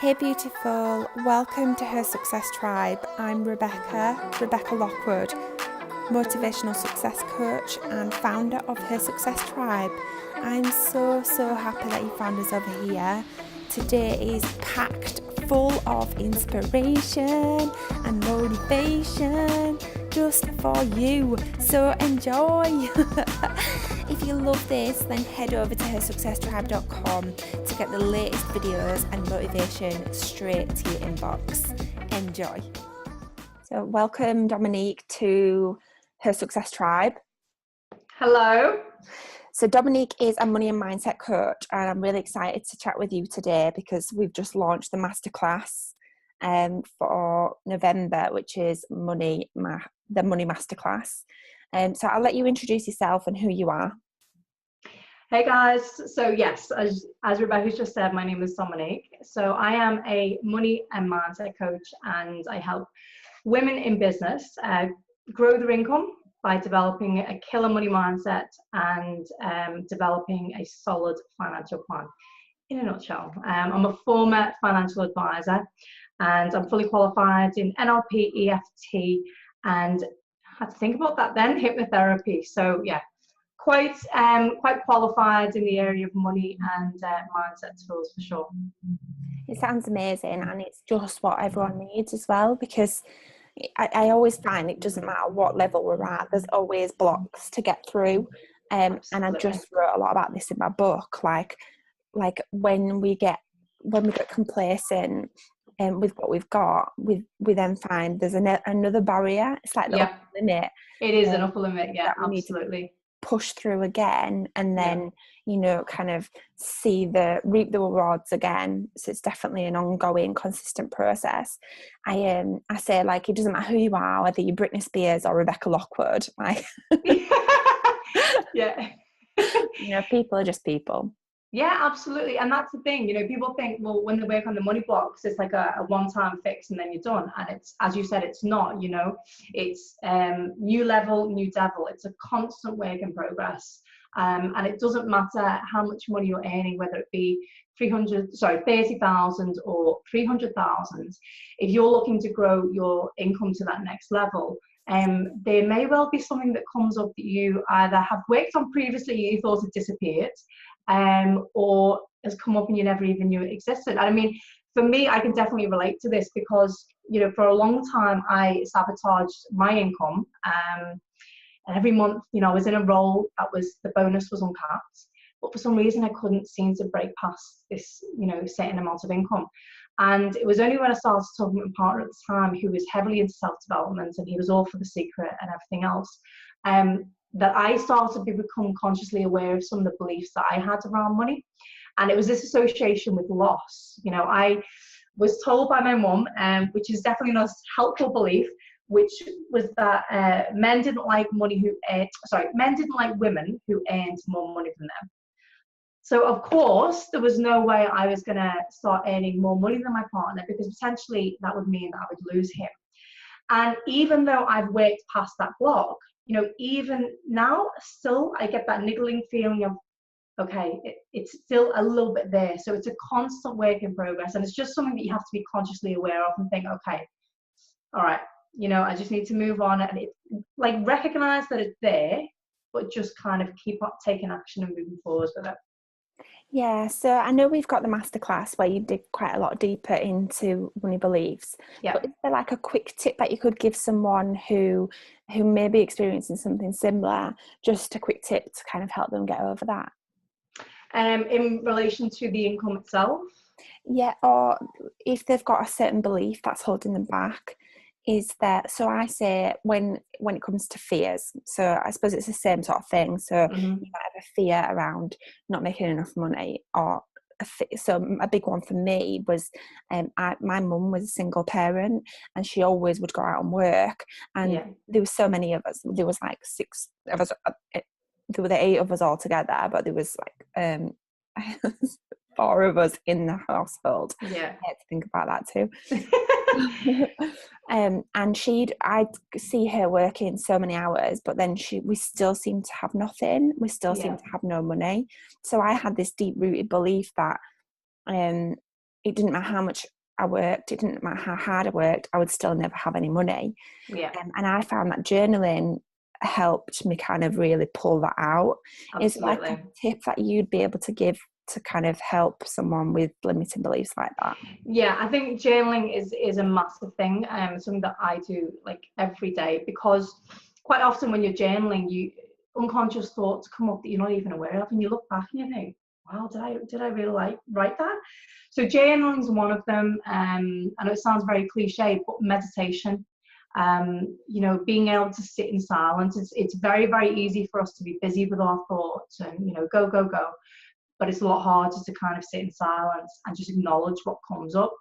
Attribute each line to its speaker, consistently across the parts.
Speaker 1: Hey beautiful, welcome to Her Success Tribe. I'm Rebecca Lockwood, motivational success coach and founder of Her Success Tribe. I'm so happy that you found us over here. Today is packed full of inspiration and motivation just for you, so enjoy. If you love this, then head over to hersuccesstribe.com to get the latest videos and motivation straight to your inbox. Enjoy. So welcome, Dominique, to Her Success Tribe.
Speaker 2: Hello.
Speaker 1: So Dominique is a money and mindset coach, and I'm really excited to chat with you today because we've just launched the masterclass for November, which is the Money Masterclass. So I'll let you introduce yourself and who you are.
Speaker 2: Hey guys. So yes, as Rebecca just said, my name is Dominique. So I am a money and mindset coach, and I help women in business grow their income by developing a killer money mindset and developing a solid financial plan. In a nutshell, I'm a former financial advisor, and I'm fully qualified in NLP, EFT, and I had to think about that then, hypnotherapy. So yeah, quite qualified in the area of money and mindset tools for sure.
Speaker 1: It sounds amazing, and it's just what everyone needs as well, because I always find it doesn't matter what level we're at, there's always blocks to get through. And I just wrote a lot about this in my book, like when we get complacent with what we've got, we then find there's another barrier. It's like the upper limit.
Speaker 2: It is an upper limit, absolutely.
Speaker 1: Push through again, and then kind of reap the rewards again. So it's definitely an ongoing, consistent process. I say, like, it doesn't matter who you are, whether you're Britney Spears or Rebecca Lockwood, like people are just people.
Speaker 2: Yeah, absolutely. And that's the thing, people think, well, when they work on the money blocks, it's like a one-time fix and then you're done. And it's, as you said, it's not, it's new level, new devil. It's a constant work in progress. And it doesn't matter how much money you're earning, whether it be 30,000 or 300,000. If you're looking to grow your income to that next level, there may well be something that comes up that you either have worked on previously, you thought it disappeared, or has come up and you never even knew it existed. And I mean, for me, I can definitely relate to this because, for a long time, I sabotaged my income. And every month, I was in a role that the bonus was uncapped. But for some reason, I couldn't seem to break past this, certain amount of income. And it was only when I started talking to my partner at the time, who was heavily into self-development, and he was all for The Secret and everything else, that I started to become consciously aware of some of the beliefs that I had around money. And it was this association with loss. I was told by my mum, which is definitely not a helpful belief, which was that men didn't like men didn't like women who earned more money than them. So of course, there was no way I was going to start earning more money than my partner, because potentially that would mean that I would lose him. And even though I've worked past that block, even now, still I get that niggling feeling of, okay, it's still a little bit there. So it's a constant work in progress. And it's just something that you have to be consciously aware of and think, okay, all right, I just need to move on, and recognize that it's there, but just kind of keep up taking action and moving forward with it.
Speaker 1: Yeah, so I know we've got the masterclass where you dig quite a lot deeper into money beliefs. Yeah. But is there like a quick tip that you could give someone who may be experiencing something similar, just a quick tip to kind of help them get over that?
Speaker 2: In relation to the income itself?
Speaker 1: Yeah, or if they've got a certain belief that's holding them back. Is that, so I say when it comes to fears, so I suppose it's the same sort of thing. So you might have a fear around not making enough money, or so a big one for me was my mum was a single parent, and she always would go out and work, and there was so many of us. There was like 6 of us. There were the 8 of us all together, but there was like 4 of us in the household.
Speaker 2: Yeah,
Speaker 1: I had to think about that too. And I'd see her working so many hours, but then we still seem to have nothing. We still seem to have no money. So I had this deep rooted belief that it didn't matter how much I worked, it didn't matter how hard I worked, I would still never have any money.
Speaker 2: Yeah.
Speaker 1: And I found that journaling helped me kind of really pull that out. Is it like a
Speaker 2: Absolutely.
Speaker 1: tip that you'd be able to give to kind of help someone with limiting beliefs like that?
Speaker 2: Yeah, I think journaling is a massive thing, something that I do like every day, because quite often when you're journaling, you unconscious thoughts come up that you're not even aware of, and you look back and you think, wow, did I really write that? So journaling is one of them. I know it sounds very cliche, but meditation, you know, being able to sit in silence. It's very, very easy for us to be busy with our thoughts and, you know, go, go, go. But it's a lot harder to kind of sit in silence and just acknowledge what comes up.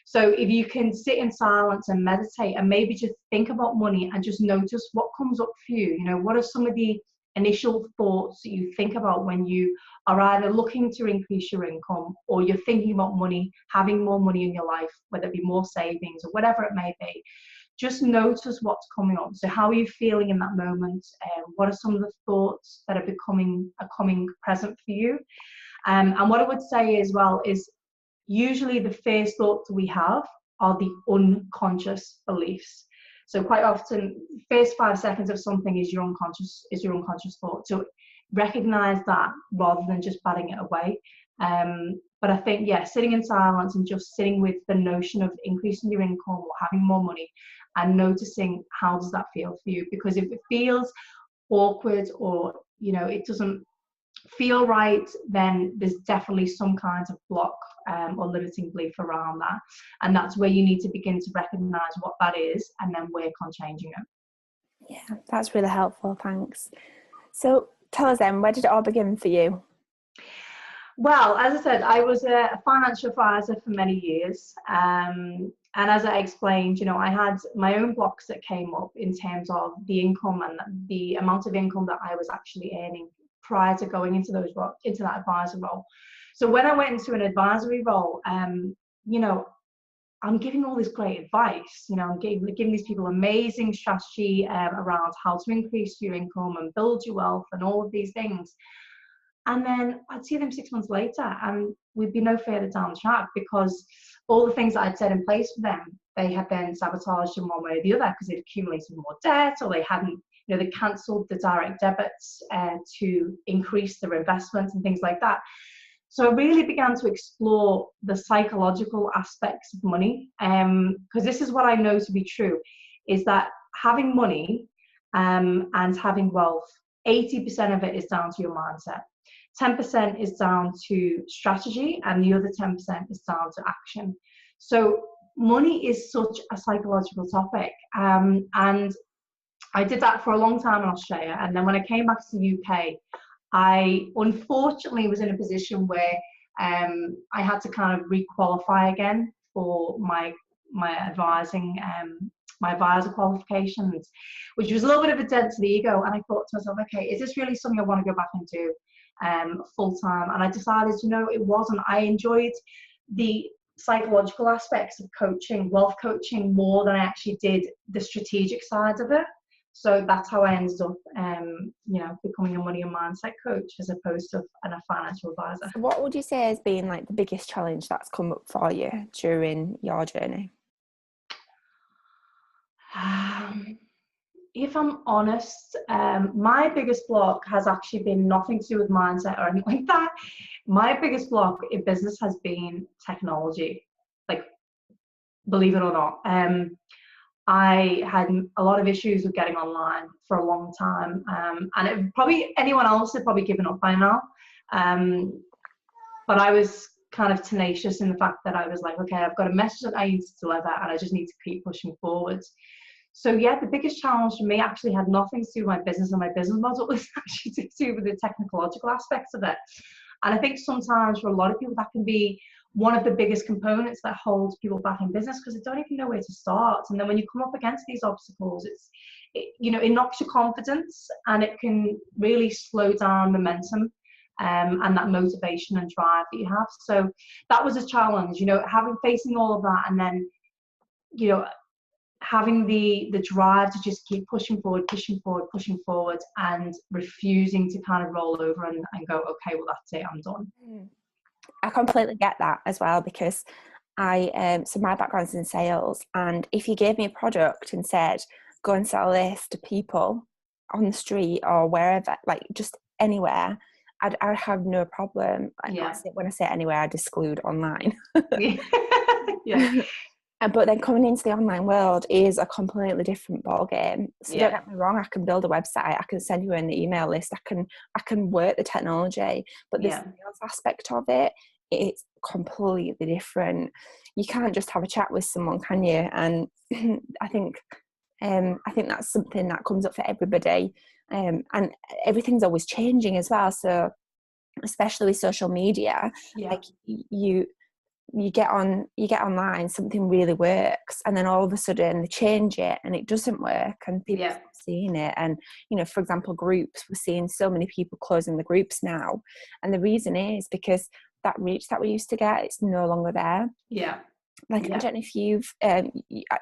Speaker 2: So if you can sit in silence and meditate and maybe just think about money and just notice what comes up for you, you know, what are some of the initial thoughts that you think about when you are either looking to increase your income or you're thinking about money, having more money in your life, whether it be more savings or whatever it may be. Just notice what's coming up. So how are you feeling in that moment? What are some of the thoughts that are coming present for you? And what I would say as well is usually the first thoughts we have are the unconscious beliefs. So quite often, first 5 seconds of something is your unconscious thought. So recognize that rather than just batting it away. But I think, yeah, sitting in silence and just sitting with the notion of increasing your income or having more money and noticing how does that feel for you. Because if it feels awkward or, you know, it doesn't feel right, then there's definitely some kind of block or limiting belief around that. And that's where you need to begin to recognize what that is and then work on changing it.
Speaker 1: Yeah, that's really helpful. Thanks. So tell us then, where did it all begin for you?
Speaker 2: Well, as I said, I was a financial advisor for many years. And as I explained, you know, I had my own blocks that came up in terms of the income and the amount of income that I was actually earning prior to going into that advisor role. So when I went into an advisory role, you know, I'm giving all this great advice. You know, I'm giving these people amazing strategy around how to increase your income and build your wealth and all of these things. And then I'd see them 6 months later and we'd be no further down the track because all the things that I'd set in place for them, they had then sabotaged in one way or the other because they'd accumulated more debt or they hadn't, you know, they cancelled the direct debits to increase their investments and things like that. So I really began to explore the psychological aspects of money because this is what I know to be true, is that having money and having wealth, 80% of it is down to your mindset. 10% is down to strategy and the other 10% is down to action. So money is such a psychological topic. And I did that for a long time in Australia. And then when I came back to the UK, I unfortunately was in a position where I had to kind of re-qualify again for my advising, my advisor qualifications, which was a little bit of a dent to the ego. And I thought to myself, okay, is this really something I want to go back and do full time? And I decided, you know, it wasn't. I enjoyed the psychological aspects of coaching, wealth coaching, more than I actually did the strategic sides of it. So that's how I ended up, you know, becoming a money and mindset coach as opposed to a financial advisor.
Speaker 1: So what would you say has been like the biggest challenge that's come up for you during your journey?
Speaker 2: If I'm honest, my biggest block has actually been nothing to do with mindset or anything like that. My biggest block in business has been technology, like, believe it or not. I had a lot of issues with getting online for a long time, and anyone else had probably given up by now. But I was kind of tenacious in the fact that I was like, okay, I've got a message that I need to deliver, and I just need to keep pushing forwards. So yeah, the biggest challenge for me actually had nothing to do with my business and my business model. It was actually to do with the technological aspects of it. And I think sometimes for a lot of people that can be one of the biggest components that holds people back in business because they don't even know where to start. And then when you come up against these obstacles, you know, it knocks your confidence and it can really slow down momentum and that motivation and drive that you have. So that was a challenge, you know, facing all of that and then, you know, having the drive to just keep pushing forward and refusing to kind of roll over and go, okay, well, that's it, I'm done.
Speaker 1: I completely get that as well, because So my background's in sales, and if you gave me a product and said, go and sell this to people on the street or wherever, like just anywhere, I'd have no problem.
Speaker 2: Yeah.
Speaker 1: When I say anywhere, I'd exclude online.
Speaker 2: Yeah.
Speaker 1: But then coming into the online world is a completely different ballgame. So don't get me wrong, I can build a website, I can send you an email list, I can work the technology, but the sales aspect of it, it's completely different. You can't just have a chat with someone, can you? And I think that's something that comes up for everybody. And everything's always changing as well. So especially with social media, like you get online, something really works, and then all of a sudden they change it and it doesn't work, and people start seeing it. And for example, groups, we're seeing so many people closing the groups now, and the reason is because that reach that we used to get, it's no longer there. I don't know if you've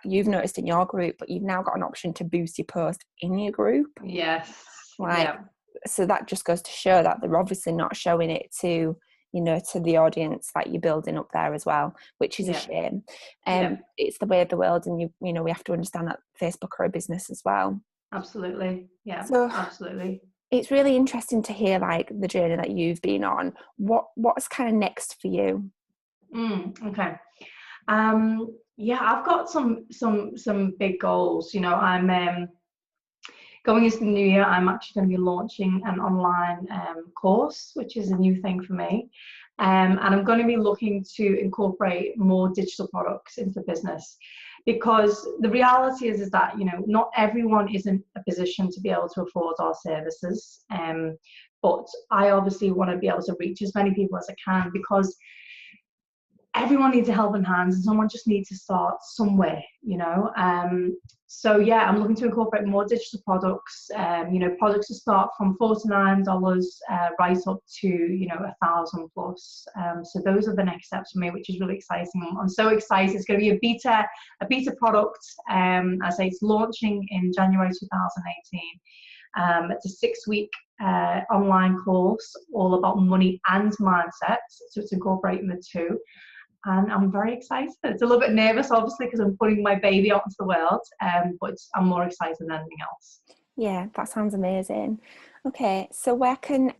Speaker 1: noticed in your group, but you've now got an option to boost your post in your group. So that just goes to show that they're obviously not showing it to the audience that you're building up there as well, which is a shame. It's the way of the world, and we have to understand that Facebook are a business as well.
Speaker 2: Absolutely.
Speaker 1: So
Speaker 2: absolutely.
Speaker 1: It's really interesting to hear like the journey that you've been on. What's kind of next for you?
Speaker 2: Okay. I've got some big goals. I'm going into the new year, I'm actually going to be launching an online course, which is a new thing for me. And I'm going to be looking to incorporate more digital products into the business, because the reality is that, not everyone is in a position to be able to afford our services. But I obviously want to be able to reach as many people as I can, because everyone needs a helping hand, and someone just needs to start somewhere, I'm looking to incorporate more digital products, products to start from $49 right up to $1,000 plus. So those are the next steps for me, which is really exciting. I'm so excited. It's going to be a beta product. I say it's launching in January 2018. It's a 6-week online course all about money and mindset, so it's incorporating the two. And I'm very excited. It's a little bit nervous, obviously, because I'm putting my baby out into the world, but I'm more excited than anything else.
Speaker 1: Yeah, that sounds amazing. Okay, so where can,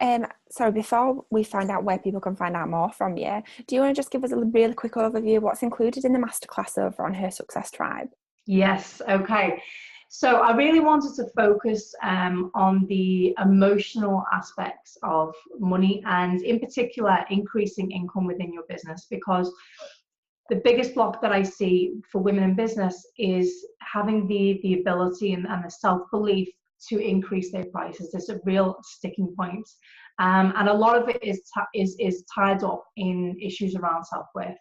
Speaker 1: before we find out where people can find out more from you, do you want to just give us a really quick overview of what's included in the masterclass over on Her Success Tribe?
Speaker 2: Yes, okay. So I really wanted to focus on the emotional aspects of money, and in particular, increasing income within your business, because the biggest block that I see for women in business is having the ability and the self-belief to increase their prices. There's a real sticking point. And a lot of it is tied up in issues around self-worth.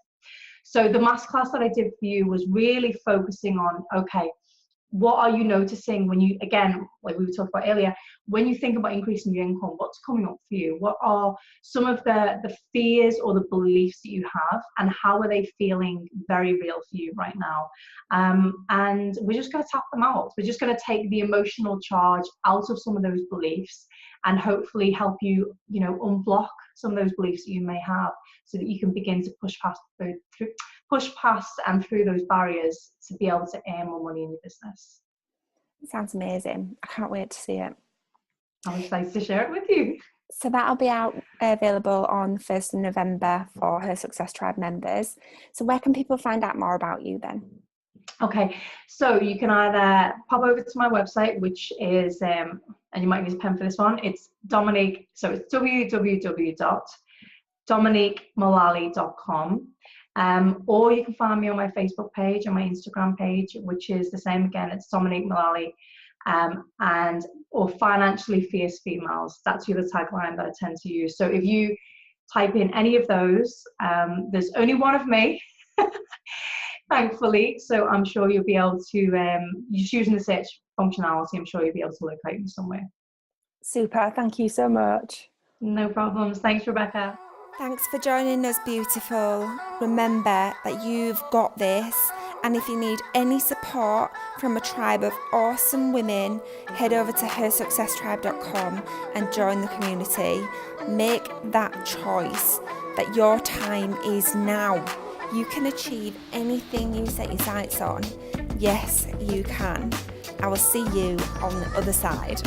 Speaker 2: So the masterclass that I did for you was really focusing on, okay, what are you noticing when you, again, like we were talking about earlier, when you think about increasing your income, what's coming up for you? What are some of the fears or the beliefs that you have, and how are they feeling very real for you right now? And we're just going to tap them out. We're just going to take the emotional charge out of some of those beliefs, and hopefully help you, unblock some of those beliefs that you may have, so that you can begin to push past and through those barriers to be able to earn more money in your business.
Speaker 1: It sounds amazing. I can't wait to see it.
Speaker 2: I'm excited to share it with you.
Speaker 1: So that'll be available on 1st of November for Her Success Tribe members. So where can people find out more about you then?
Speaker 2: Okay, so you can either pop over to my website, which is, and you might need a pen for this one, it's Dominique, so it's www.dominiquemullally.com. Or you can find me on my Facebook page and my Instagram page, which is the same again, it's Dominique Mullally, or Financially Fierce Females. That's the other tagline that I tend to use. So if you type in any of those, there's only one of me, thankfully, so I'm sure you'll be able to, just using the search functionality, I'm sure you'll be able to locate me somewhere.
Speaker 1: Super, thank you so much.
Speaker 2: No problems. Thanks, Rebecca.
Speaker 1: Thanks for joining us, beautiful. Remember that you've got this, and if you need any support from a tribe of awesome women, head over to hersuccesstribe.com and join the community. Make that choice that your time is now. You can achieve anything you set your sights on. Yes, you can. I will see you on the other side.